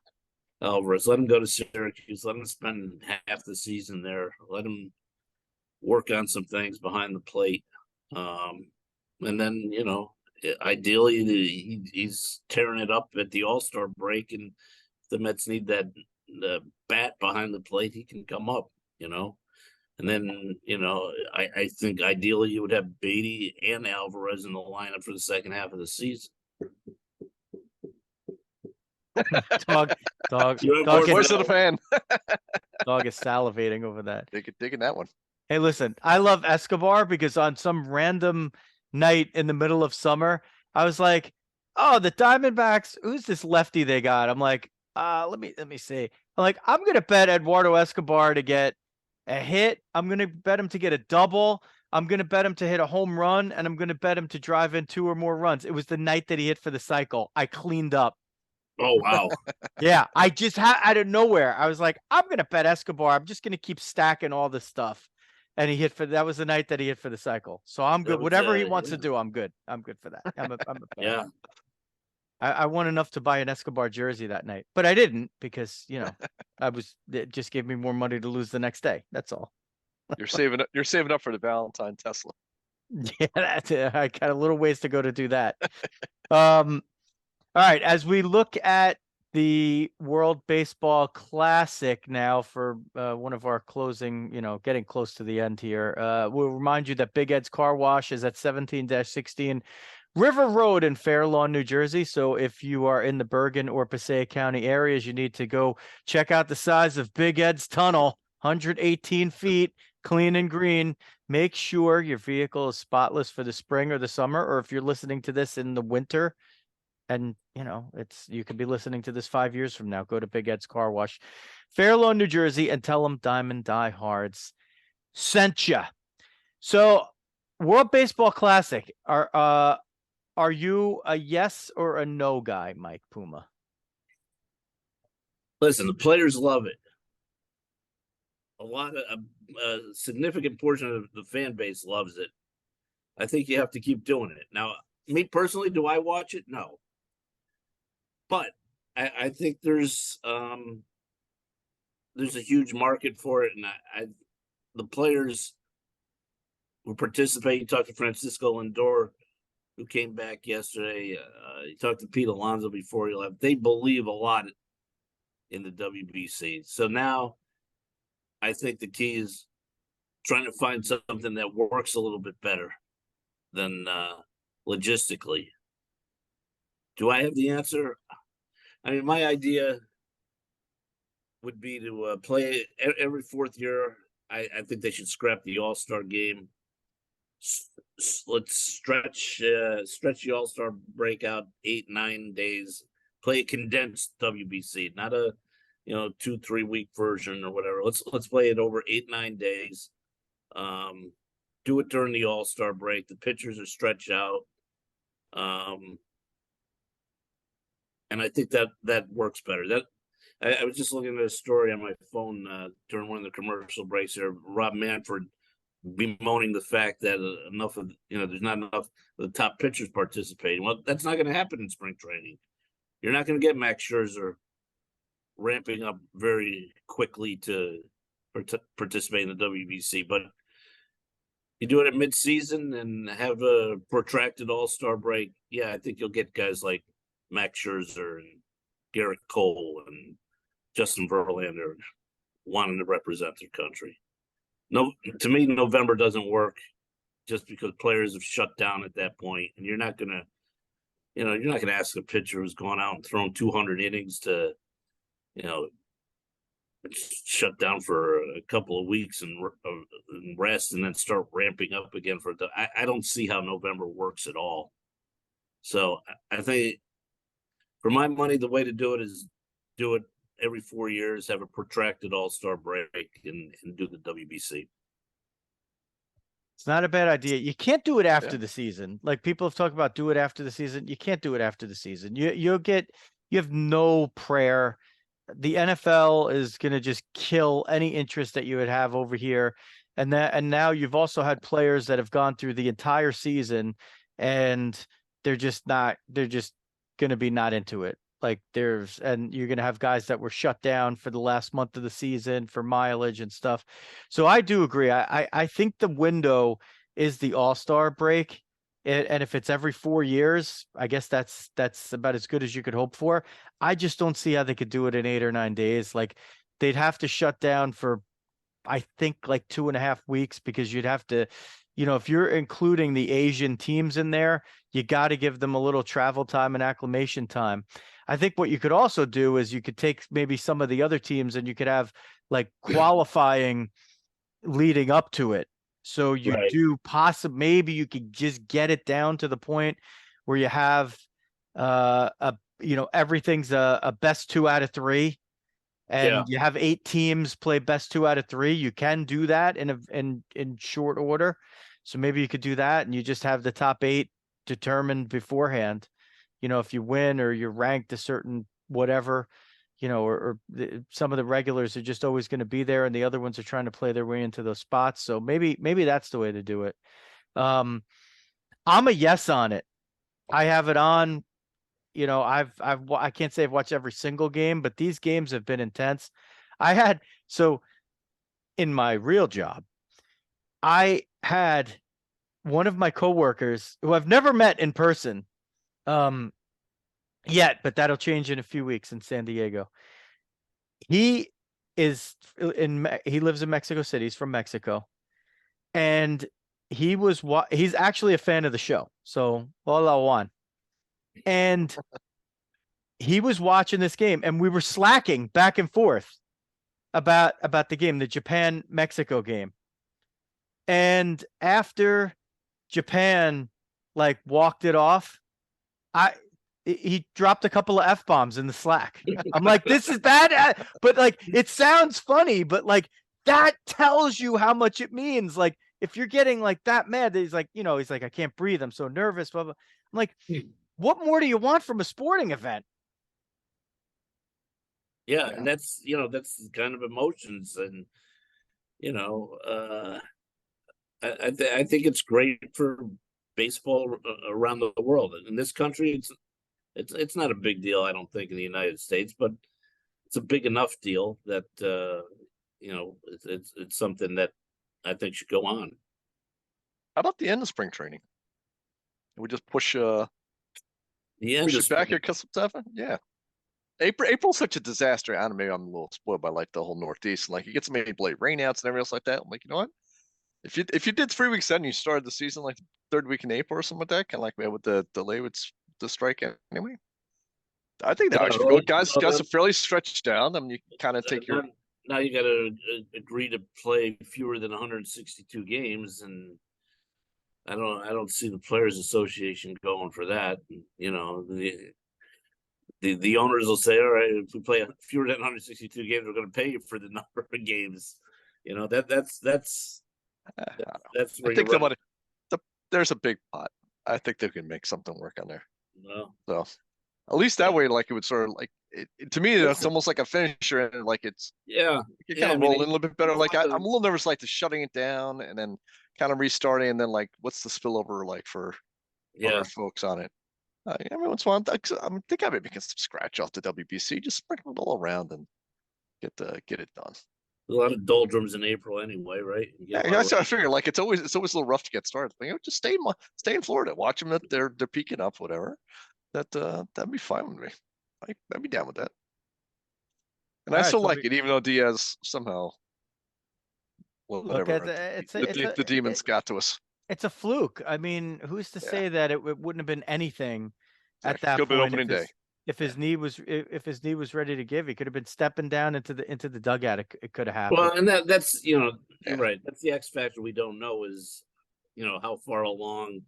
Alvarez. Let him go to Syracuse. Let him spend half the season there. Let him work on some things behind the plate, and then ideally he's tearing it up at the All-Star break, and if the Mets need the bat behind the plate, he can come up, and then I think ideally you would have Beatty and Alvarez in the lineup for the second half of the season. Dog voice of the fan. Dog is salivating over that. Digging that one. Hey, listen, I love Escobar because on some random night in the middle of summer, I was like, oh, the Diamondbacks, who's this lefty they got? I'm like, let me see. I'm like, I'm gonna bet Eduardo Escobar to get a hit. I'm gonna bet him to get a double. I'm gonna bet him to hit a home run, and I'm gonna bet him to drive in 2 or more runs. It was the night that he hit for the cycle. I cleaned up. Oh, wow. Yeah, I just out of nowhere, I was like, I'm gonna bet Escobar. I'm just gonna keep stacking all this stuff. And he hit that was the night that he hit for the cycle. So I'm good. Whatever he wants to do, I'm good. I'm good for that. I'm a fan. Yeah. I won enough to buy an Escobar jersey that night, but I didn't because it just gave me more money to lose the next day. That's all. You're saving up for the Valentine Tesla. Yeah, that's it. I got a little ways to go to do that. All right. As we look at the World Baseball Classic now for one of our closing, getting close to the end here. We'll remind you that Big Ed's Car Wash is at 17-16 River Road in Fair Lawn, New Jersey. So if you are in the Bergen or Passaic County areas, you need to go check out the size of Big Ed's tunnel, 118 feet, clean and green. Make sure your vehicle is spotless for the spring or the summer, or if you're listening to this in the winter, and you could be listening to this 5 years from now, go to Big Ed's Car Wash, Fair Lawn, New Jersey, and tell them Diamond Diehards sent you. So World Baseball Classic, are you a yes or a no guy, Mike Puma? Listen, the players love it. A significant portion of the fan base loves it. I think you have to keep doing it. Now, me personally, do I watch it? No. But I think there's a huge market for it, and the players who participate. You talked to Francisco Lindor, who came back yesterday. You talked to Pete Alonso before he left. They believe a lot in the WBC. So now I think the key is trying to find something that works a little bit better than logistically. Do I have the answer? I mean, my idea would be to play every fourth year. I think they should scrap the All-Star game. Let's stretch the All-Star break out 8-9 days. Play a condensed WBC, not a 2-3 week version or whatever. Let's play it over 8-9 days. Do it during the All-Star break. The pitchers are stretched out. And I think that works better. I was just looking at a story on my phone during one of the commercial breaks here. Rob Manfred bemoaning the fact that there's not enough of the top pitchers participating. Well, that's not going to happen in spring training. You're not going to get Max Scherzer ramping up very quickly to participate in the WBC, but you do it at mid-season and have a protracted All-Star break. Yeah, I think you'll get guys like Max Scherzer and Garrett Cole and Justin Verlander wanting to represent their country. No, to me, November doesn't work just because players have shut down at that point, and you're not gonna ask a pitcher who's gone out and thrown 200 innings to, shut down for a couple of weeks and rest and then start ramping up again I don't see how November works at all. So I think, for my money, the way to do it is do it every 4 years, have a protracted All-Star break, and do the WBC. It's not a bad idea. You can't do it after the season. Like people have talked about, do it after the season. You can't do it after the season. You have no prayer. The NFL is going to just kill any interest that you would have over here. And now you've also had players that have gone through the entire season and they're just going to be not into it. Like and you're going to have guys that were shut down for the last month of the season for mileage and stuff. So I do agree. I think the window is the All-Star break. And if it's every 4 years, I guess that's about as good as you could hope for. I just don't see how they could do it in 8 or 9 days. Like they'd have to shut down for, I think, like 2.5 weeks, because you'd have to, if you're including the Asian teams in there, you got to give them a little travel time and acclimation time. I think what you could also do is you could take maybe some of the other teams and you could have like qualifying leading up to it. So you do maybe you could just get it down to the point where you have, everything's a best 2 out of 3. And you have 8 teams play best 2 out of 3. You can do that in short order. So maybe you could do that and you just have the top 8 determined beforehand. If you win or you're ranked a certain whatever, some of the regulars are just always going to be there and the other ones are trying to play their way into those spots. So maybe that's the way to do it. I'm a yes on it. I have it on. I can't say I've watched every single game, but these games have been intense. So in my real job, I had one of my coworkers who I've never met in person yet, but that'll change in a few weeks in San Diego. He lives in Mexico City. He's from Mexico. And he's actually a fan of the show. So, hola Juan. And he was watching this game, and we were slacking back and forth about the game, the Japan-Mexico game. And after Japan like walked it off, he dropped a couple of F-bombs in the Slack. I'm like, this is bad, but like it sounds funny, but like that tells you how much it means. Like if you're getting like that mad, he's like, I can't breathe, I'm so nervous, blah blah. I'm like, what more do you want from a sporting event? Yeah, and that's that's kind of emotions, and I think it's great for baseball around the world. In this country, it's not a big deal, I don't think, in the United States, but it's a big enough deal that it's something that I think should go on. How about the end of spring training? We just push the end push it back here because of stuff. Yeah. April's such a disaster. I don't know, maybe I'm a little spoiled by like the whole Northeast. Like you get so many late rainouts and everything else like that. I'm like, you know what? If you did 3 weeks then you started the season like the third week in April or something like that, kind of like maybe with the delay with the strike anyway. I think that should go. Guys are fairly stretched down. I mean, you kind of take your. Now you got to agree to play fewer than 162 games, and I don't see the Players Association going for that. The owners will say, all right, if we play fewer than 162 games, we're going to pay you for the number of games. That's where I think there's a big pot. I think they can make something work on there. No. So at least that way, like it would sort of like to me, it's almost like a finisher, and like it's it kind of roll in a little bit better. Like I'm a little nervous, like the shutting it down and then kind of restarting, and then like what's the spillover like for other folks on it. Every once in a while, I think I maybe can scratch off the WBC, just sprinkle it all around and get it done. A lot of doldrums in April anyway, right? Yeah, that's what I figure. Like it's always a little rough to get started. Just stay in Florida, watch them. They're peaking up, whatever. That'd be fine with me. I'd be down with that. And I still like it, even though Diaz somehow, whatever. The demons got to us. It's a fluke. I mean, who's to say that it wouldn't have been anything at that point? Opening day. If his knee was ready to give, he could have been stepping down into the dugout. It could have happened. Well, and that's you're right. That's the X factor we don't know is how far along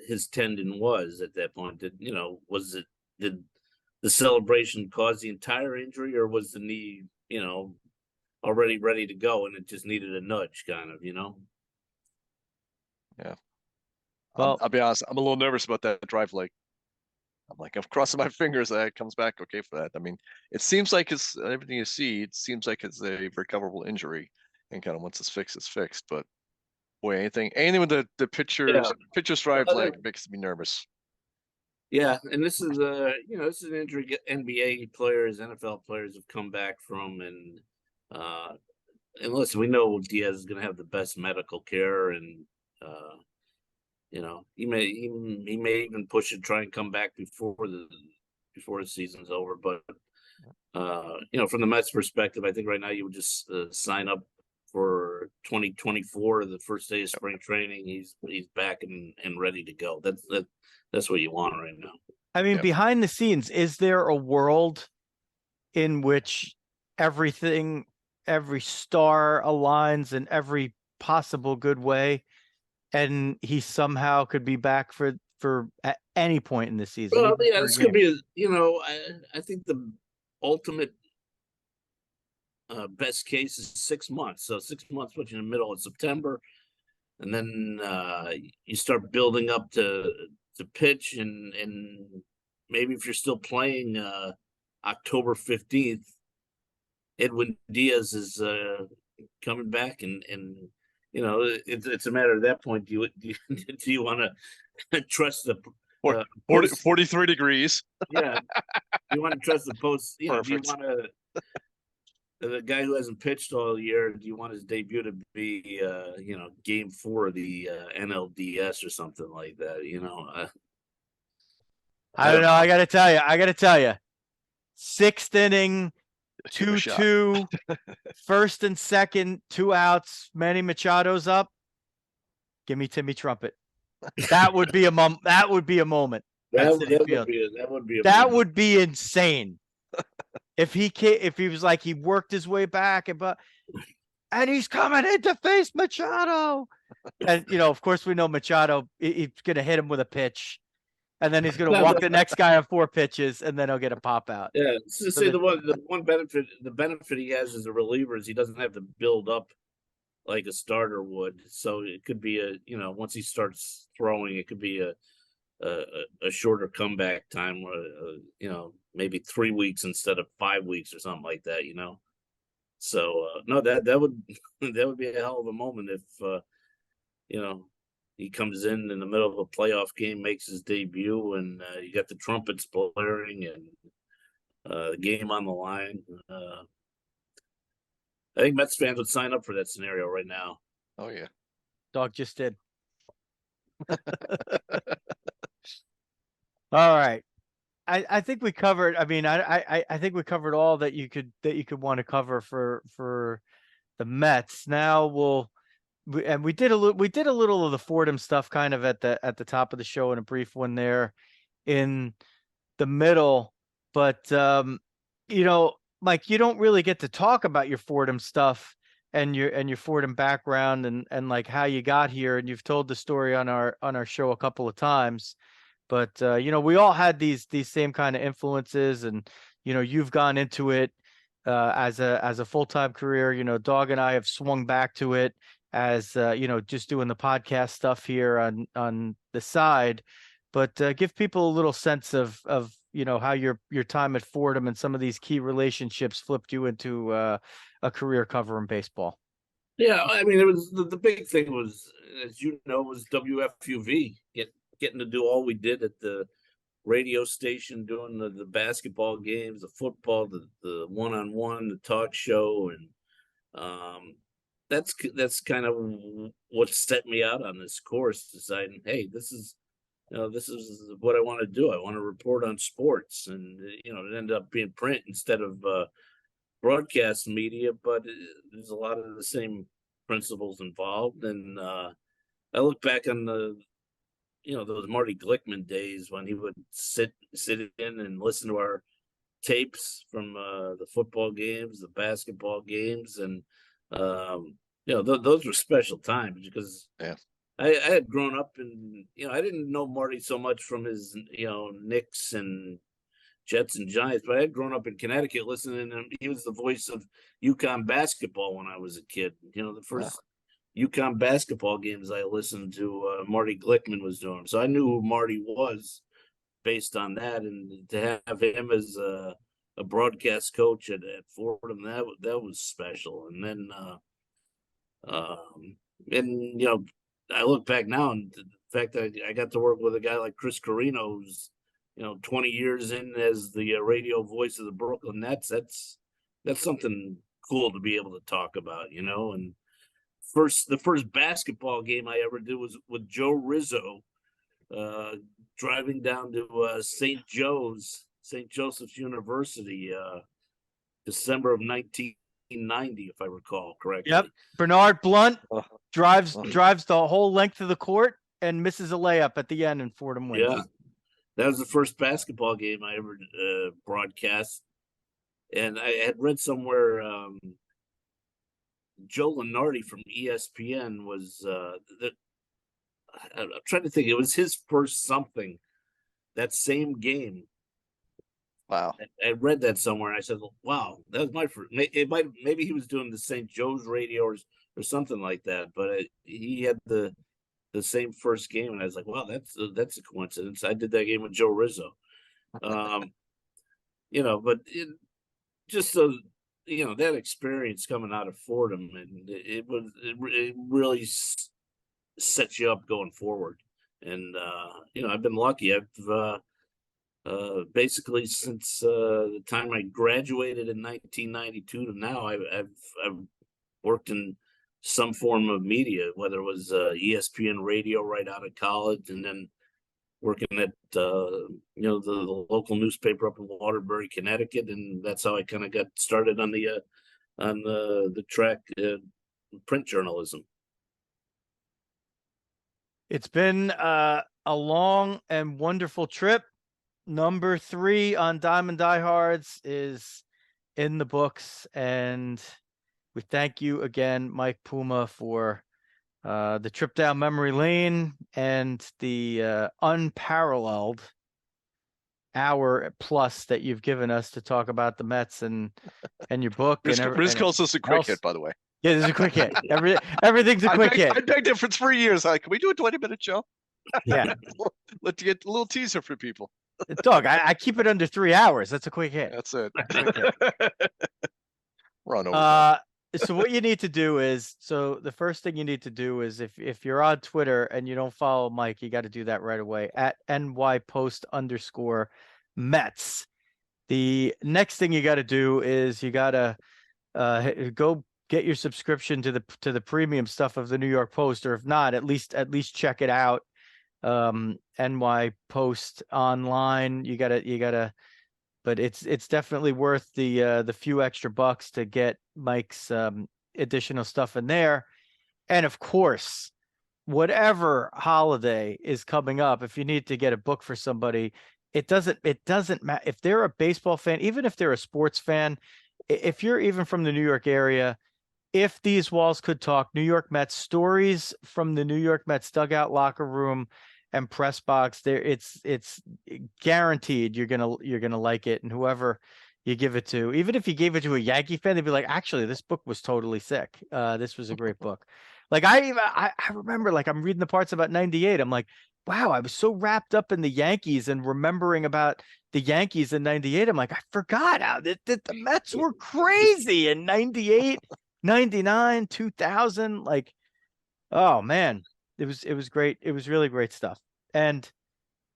his tendon was at that point. Did the celebration cause the entire injury, or was the knee already ready to go and it just needed a nudge, kind of, Yeah. Well, I'll be honest. I'm a little nervous about that drive leg. I'm crossing my fingers that it comes back okay for that. I mean, it seems like it's everything you see. It seems like it's a recoverable injury, and kind of once it's fixed. But boy, anything with the pitcher's drive leg makes me nervous. Yeah, and this is this is an injury NBA players, NFL players have come back from, and listen, we know Diaz is going to have the best medical care, and he may even push it, try and come back before the season's over. But from the Mets' perspective, I think right now you would just sign up for 2024, the first day of spring training. He's back and ready to go. That's what you want right now. I mean, behind the scenes, is there a world in which every star aligns in every possible good way, and he somehow could be back for at any point in the season? Well, yeah, this could be I think the ultimate best case is 6 months. So 6 months puts you in the middle of September, and then you start building up to pitch, and maybe if you're still playing October 15th, Edwin Diaz is coming back, and it's a matter at that point. Do you want to trust the 43 degrees? Yeah, you want to trust the post? Do you want to the guy who hasn't pitched all year? Do you want his debut to be game 4 of the NLDS or something like that? I don't know. I got to tell you, 6th inning, 2-2, first and second, 2 outs, Manny Machado's up. Give me Timmy Trumpet. That would be a That would be a moment. That would be that would be insane. If he was like he worked his way back and he's coming in to face Machado. And of course we know Machado, he's gonna hit him with a pitch. And then he's going to walk the next guy on 4 pitches, and then he'll get a pop out. Yeah, the one benefit he has as a reliever is he doesn't have to build up like a starter would. So it could be once he starts throwing, it could be a shorter comeback time, maybe 3 weeks instead of 5 weeks or something like that. So no, that would be a hell of a moment if he comes in the middle of a playoff game, makes his debut, and you got the trumpets blaring and the game on the line. I think Mets fans would sign up for that scenario right now. Oh yeah, Dawg just did. All right, I think we covered. I mean, I think we covered all that you could want to cover for the Mets. Now we did a little of the Fordham stuff kind of at the top of the show and a brief one there in the middle, but Mike, you don't really get to talk about your Fordham stuff and your Fordham background and like how you got here, and you've told the story on our show a couple of times, but we all had these same kind of influences, and you've gone into it as a full-time career. Dawg and I have swung back to it as just doing the podcast stuff here on the side, but give people a little sense of how your time at Fordham and some of these key relationships flipped you into a career covering baseball. Yeah, I mean, it was the big thing was, as was WFUV, getting to do all we did at the radio station, doing the basketball games, the football, the one-on-one, the talk show, and that's kind of what set me out on this course, deciding, hey, this is what I want to do. I want to report on sports, and it ended up being print instead of broadcast media, but there's a lot of the same principles involved. And I look back on those Marty Glickman days when he would sit in and listen to our tapes from the football games, the basketball games, and those were special times because I had grown up and I didn't know Marty so much from his Knicks and Jets and Giants, but I had grown up in Connecticut listening to him. He was the voice of UConn basketball when I was a kid. The first UConn basketball games I listened to, Marty Glickman was doing. So I knew who Marty was based on that, and to have him as a broadcast coach at Fordham, that was special. And then I look back now, and the fact that I got to work with a guy like Chris Carino, who's 20 years in as the radio voice of the Brooklyn Nets. That's something cool to be able to talk about, And the first basketball game I ever did was with Joe Rizzo, driving down to St. Joseph's University, December of 1990, if I recall correctly. Yep. Bernard Blunt drives the whole length of the court and misses a layup at the end, and Fordham wins. Yeah, that was the first basketball game I ever broadcast. And I had read somewhere Joe Lunardi from ESPN was I'm trying to think. It was his first something that same game. Wow. I read that somewhere, and I said, wow, that was my first. Maybe he was doing the St. Joe's radio or something like that, but he had the same first game, and I was like, wow, that's a coincidence. I did that game with Joe Rizzo. But just so that experience coming out of Fordham, and it really sets you up going forward. And I've been lucky. I've basically since the time I graduated in 1992 to now, I've worked in some form of media, whether it was ESPN radio right out of college, and then working at the local newspaper up in Waterbury, Connecticut, and that's how I kind of got started on the track print journalism. It's been a long and wonderful trip. Number 3 on Diamond Diehards is in the books, and we thank you again, Mike Puma, for the trip down memory lane and the unparalleled hour plus that you've given us to talk about the Mets and your book. Riz calls this a quick hit, by the way. Yeah, this is a quick hit. Everything's a quick hit. I begged him for 3 years. Like, can we do a 20-minute show? Yeah. Let's get a little teaser for people. Dog, I keep it under 3 hours. That's a quick hit. That's it. We're on over. So what you need to do is, the first thing you need to do is if you're on Twitter and you don't follow Mike, you got to do that right away at NYPost_Mets. The next thing you got to do is you got to go get your subscription to the premium stuff of the New York Post, or if not, at least check it out. NY Post online. You gotta, but it's definitely worth the few extra bucks to get Mike's additional stuff in there. And of course, whatever holiday is coming up, if you need to get a book for somebody, it doesn't matter if they're a baseball fan, even if they're a sports fan, if you're even from the New York area. If These Walls Could Talk, New York Mets stories from the New York Mets dugout, locker room, and press box, there it's guaranteed you're gonna like it. And whoever you give it to, even if you gave it to a Yankee fan, they'd be like, actually, this book was totally sick. This was a great book. Like I remember, like, I'm reading the parts about '98. I'm like, wow, I was so wrapped up in the Yankees and remembering about the Yankees in '98. I'm like, I forgot how the Mets were crazy in '98. 99, 2000, like, oh man, it was great. It was really great stuff. And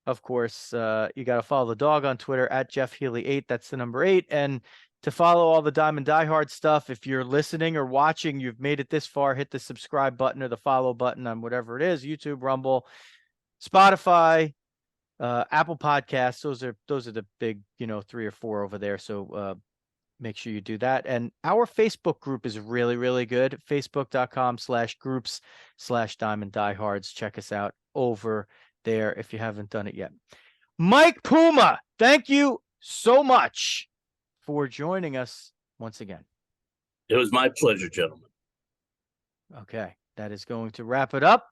of course, you got to follow the Dawg on Twitter at Jeff Healy 8. That's the number 8. And to follow all the Diamond Diehard stuff, if you're listening or watching, you've made it this far, hit the subscribe button or the follow button on whatever it is, YouTube, Rumble, Spotify, Apple Podcasts. Those are the big, 3 or 4 over there. So, make sure you do that. And our Facebook group is really, really good. Facebook.com/groups/Diamond Diehards. Check us out over there if you haven't done it yet. Mike Puma, thank you so much for joining us once again. It was my pleasure, gentlemen. Okay, that is going to wrap it up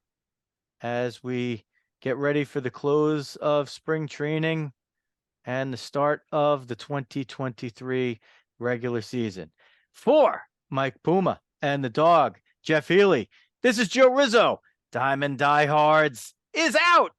as we get ready for the close of spring training and the start of the 2023 regular season. For Mike Puma and the Dawg, Jeff Healy, this is Joe Rizzo. Diamond Diehards is out.